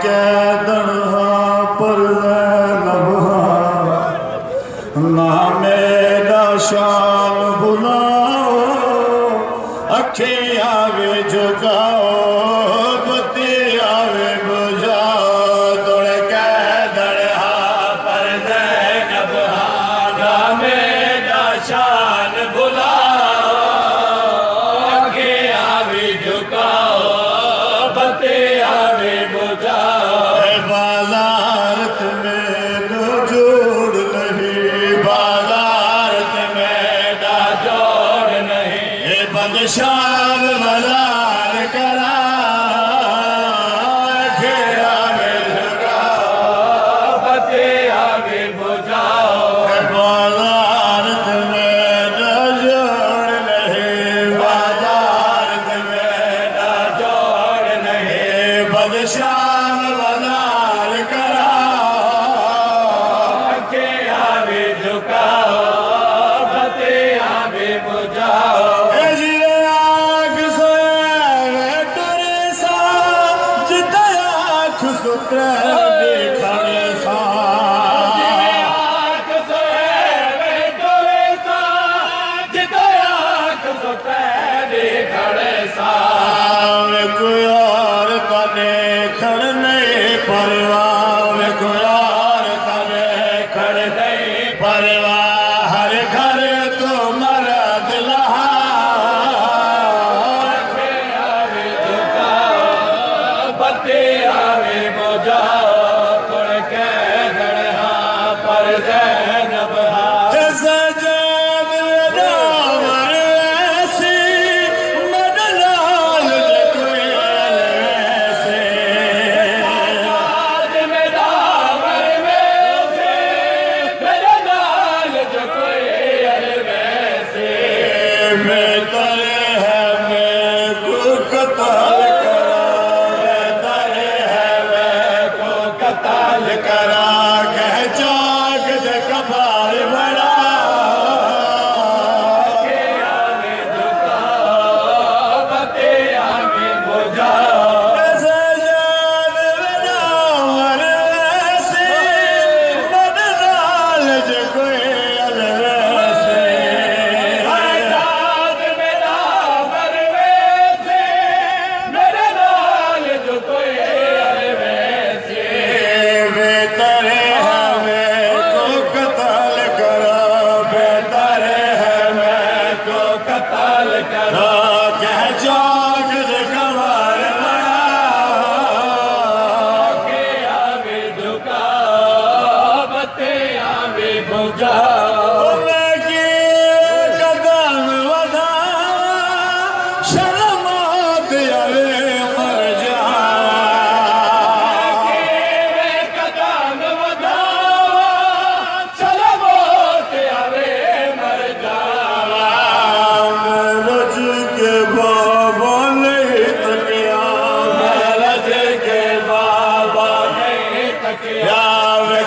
कैदड़ा पर ना मेरा शान बुलाओ अखे आवे झुकाओ बती आवे बुझाओ तोड़े कैदड़ा पर ना मेरा शान बुलाओ अखे आवे झुकाओ बती आवे बुझाओ बाजारत में तो जोड़ नहीं बाजारत में ना जोड़ नहीं बदशाल मलाल करा घेरा में झुकाओ बती आगे बुझाओ बाजारत में ना जोड़ नहीं बाजारत में ना जोड़ नहीं बदशाल मलाल करा घेरा में झुकाओ बती आगे बुझाओ हर घर तो मरद लहा बती आवे बुझाओ तोड़ के गढ़ा पर जैनब करा कह जाग दे कबार बड़ा के आगे झुकाओ बती आगे बुझाओ ऐसे जान बना वैसे बदलाल जो कोई अलवैसे जाग मेरा वैसे मेरे लाल जो कोई अलवैसे बेहतर है मैं को कत्ल करो बेहतर है मैं को कत्ल करो कह जाग दे कबार बड़ा के आगे झुकाओ बती आगे बुझाओ लगी कदम वधा शर्मात आवे मर जा या वे